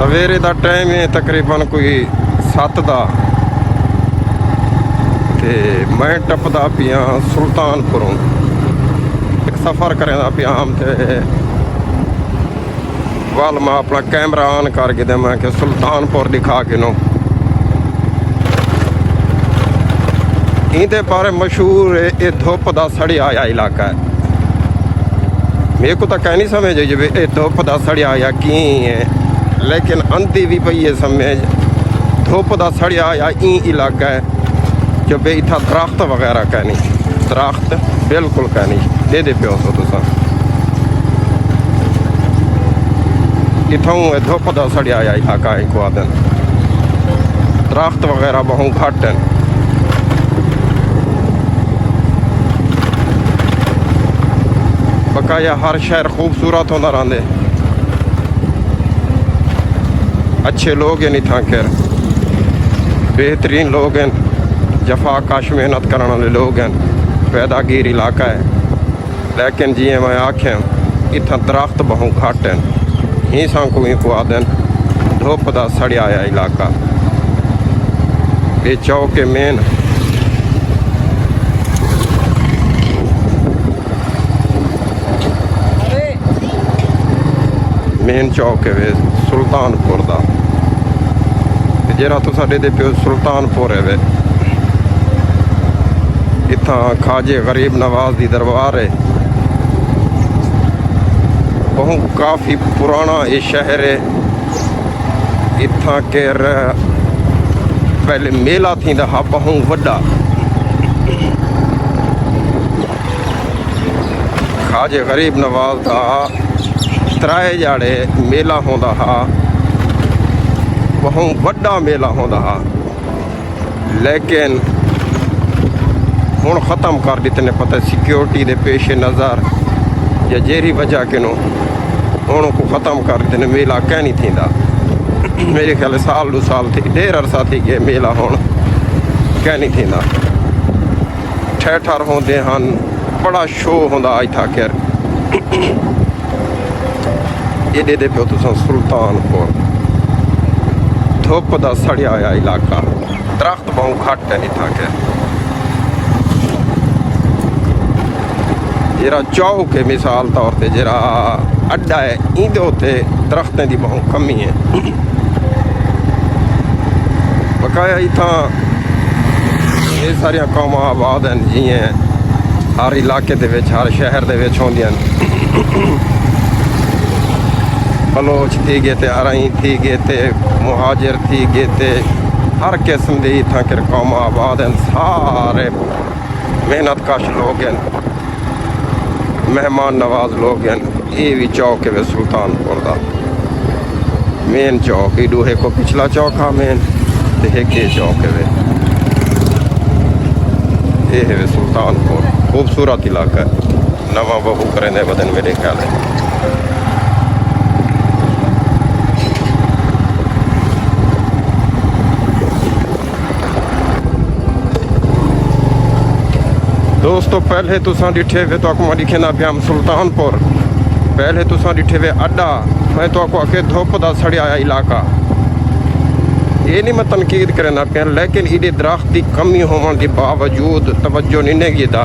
सवेरे का टाइम है तकरीबन कोई 7 का ते मैं टपदा पिया सुल्तानपुरों एक सफ़र करदा पिया हम ते वाल मैं अपना कैमरा ऑन करके दे मैं कि सुल्तानपुर दिखा के नो इंदे बारे मशहूर ये धुप का सड़िया आया इलाका है। मेरे को तो कह नहीं समझ जी ये धुप का सड़िया या की है, लेकिन अंधी भी पई है समझ धुप का सड़िया या ई इलाका है जो बे इतना दरख्त वगैरह कह नहीं, दरख्त बिल्कुल कह नहीं दे पियो सो तुसा इतों धुप का सड़िया या इलाका है को आदन दरख्त वगैरह बहुत घट हैं। बकाया हर शहर खूबसूरत होना रहंदे, अच्छे लोग हैं इतना खैर बेहतरीन लोग हैं, जफाकाश मेहनत करने वाले लोग हैं, पैदागिर इलाका है। लेकिन जी मैं आखें इतना दरख्त बहुत घट हैं, ही सांको ही को आदन धुप का सड़िया आया इलाका। ये चौक के मेन चौक है वे सुल्तानपुर का जरा तो साढ़े दे प्यो सुल्तानपुर है वे इतना खाजे गरीब नवाज की दरबार है। बहुत काफ़ी पुराना ये शहर है। इतना के पहले मेला थी हा बहुत वड्डा खाजे गरीब नवाज का त्राए जाड़े मेला होंदा हा, बहुत वड्डा मेला होंदा हा, लेकिन हुण ख़त्म कर दिते ने पता सिक्योरिटी दे पेश नज़र या जेरी वजह के नो हुण को ख़त्म कर दिते ने मेला कह नहीं थींदा। मेरे ख्याल साल 2 साल थी ढेर अरसा थी गए मेला हुण कह नहीं थींदा। ठहर होंदे हन, बड़ा शो होंदा इत्था खैर ये दे पियो तुसां सुल्तानपुर धुप का सड़िया आया इलाका, दरख्त बहुत घट है इतना के जरा चौक है मिसाल तौर पर जरा अड्डा है इंदे उत्ते दरख्तें की बहुत कमी है। बकाया इतना ये सारिया कौमां आबाद हैं जियां हर इलाके दे विच हर शहर दे विच होंदियां बलोच थी गए थे, अरई थी गए थे, मुहाजिर थी गए थे, हर किस्म के इतना के कौम आबाद हैं, सारे मेहनत कश लोग हैं, मेहमान नवाज लोग हैं। ये भी चौक है सुल्तानपुर का मेन चौक ही डूहे को पिछला चौक है मेन देखे चौक है ये है सुल्तानपुर खूबसूरत इलाका है। नवा बहू करें बदन मेरे ख्याल है। दोस्तों पहले तुसा डिठे वे तो आपको दिखेना पिया हम सुल्तानपुर, पहले तुसा डिठे वे अड्डा, मैं तो आपको आके धुप का सड़िया आया इलाका। ये नहीं मैं तनकीद करना पिया, लेकिन इधे दरख्त की कमी होने के बावजूद तवज्जो नहीं नेगी दा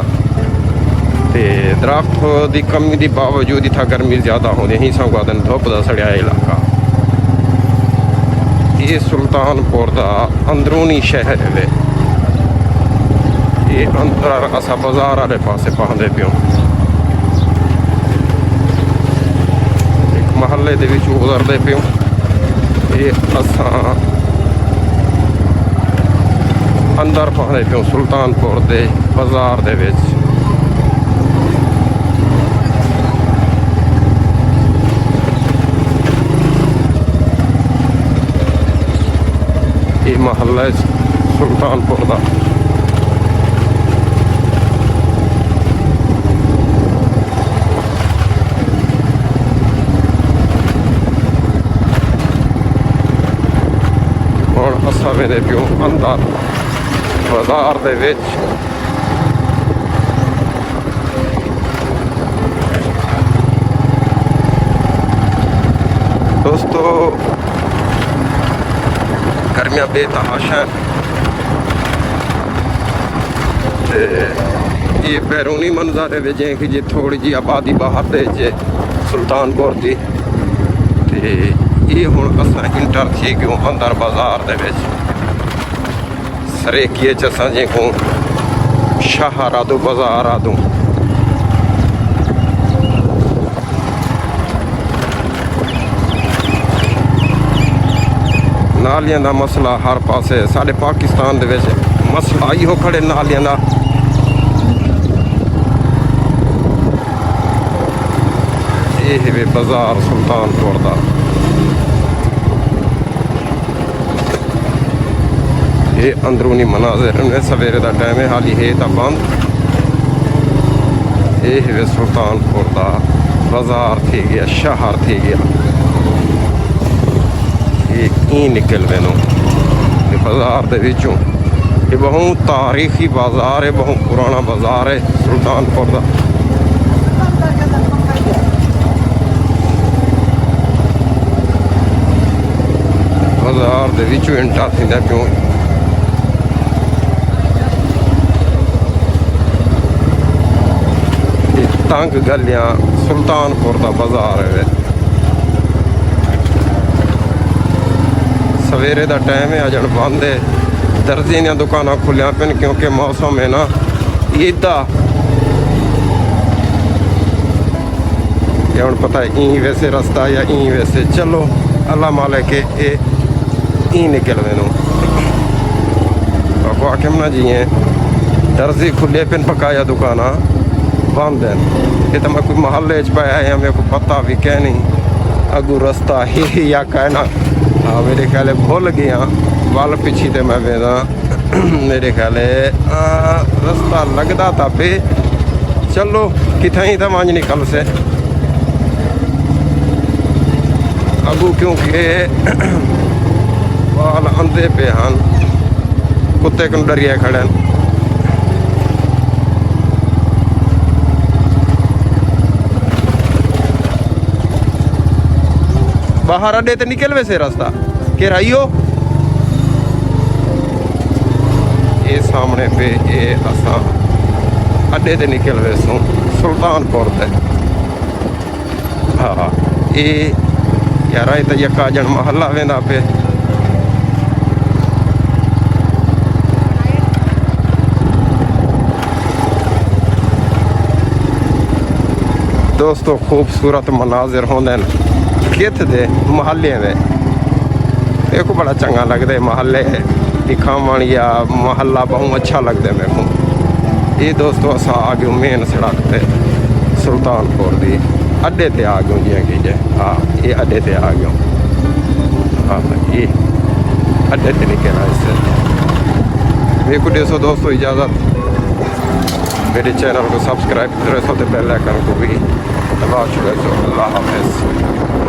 ते दरख्त की कमी के बावजूद इतना गर्मी ज़्यादा होती ही सब दिन धुप का सड़िया इलाका। ये सुल्तानपुर का अंदरूनी शहर है। ये अंदर असा बाजार वाले पासे पहुँचते पियो एक महल्ले दे विच गुजरते पियो। ये असा अंदर पहुँचते पियो सुल्तानपुर दे बाजार दे विच। ये महल्ला सुल्तानपुर का मेरे प्यो अंदर बाजार दे विच दोस्तों गर्मियां बेतहाशा हैं। ये बैरूनी मंजर है जे कि जी थोड़ी जी आबादी बाहर दे जे सुल्तानपुर की ये हुण असां इंटर थी गयूं अंदर बाज़ार दे विच सरेकीअ च असां जेको शाहरादो बाज़ार आदूं नालियां दा मसला हर पासे साडे पाकिस्तान दे विच मसला इहो खड़े नालियां दा। ये है बाजार सुल्तानपुर दा। ये अंदरूनी मनाजिर ने सवेरे का टाइम है हाली है तो बंद। ये है सुल्तानपुर दा बाजार थी गया शहर थी गया। ये ई निकल वेनो बाजार दे विचों ये बहुत तारीखी बाजार है, बहुत पुराना बाजार है सुल्तानपुर दा। बाजार दे विचों इंटा थींदा पियो। तंग गलियां सुल्तानपुर का बाजार है। सवेरे का टाइम है अजन बंद है। दर्जी दी दुकाना खुलिया पिन क्योंकि मौसम है ना ईद का। हूँ पता है ई वैसे रास्ता या ई वैसे चलो अल्लाह मालिक के ई निकल वेनो आखिम ना जी दर्जी खुले पिन पकाया दुकाना बंद है। ये तो मैं कोई महल्ले च पाया या मेरे को पता भी कह नहीं अगू रास्ता ही या कहना। हाँ मेरे ख्याल भूल गया वाल पिछी ते मैं वेदा मेरे ख्याल रास्ता लगता था पे चलो कितना ही था मांझ निकल से अगू क्योंकि वाल अंधे पे हैं कुत्ते को डरिए खड़े हैं। बाहर अड्डे ते निकल वैसे रास्ता के राइयो ये सामने पे ये असा अड्डे ते निकल वैसों सुल्तानपुर ते। हाँ ये यार तो यका जन महल्ला वेंदा पे। दोस्तों खूबसूरत मनाजिर होंदे कित दे महल्ले में देखो बड़ा चंगा लगता है। महल्ले दिखावन या महल्ला बहुत अच्छा लगता है मेरे को। ये दोस्तों असा आ गए मेन सड़क पे सुल्तानपुर की अड्डे ते आ गए जियां कि हाँ ये अड्डे ते आ गए। हाँ ये अड्डे ते निकल इससे मेरे को देसो दोस्तों इजाज़त। मेरे चैनल को सब्सक्राइब करें तो बेल आइकन को भी दबा चुके। अल्लाह हाफिज़।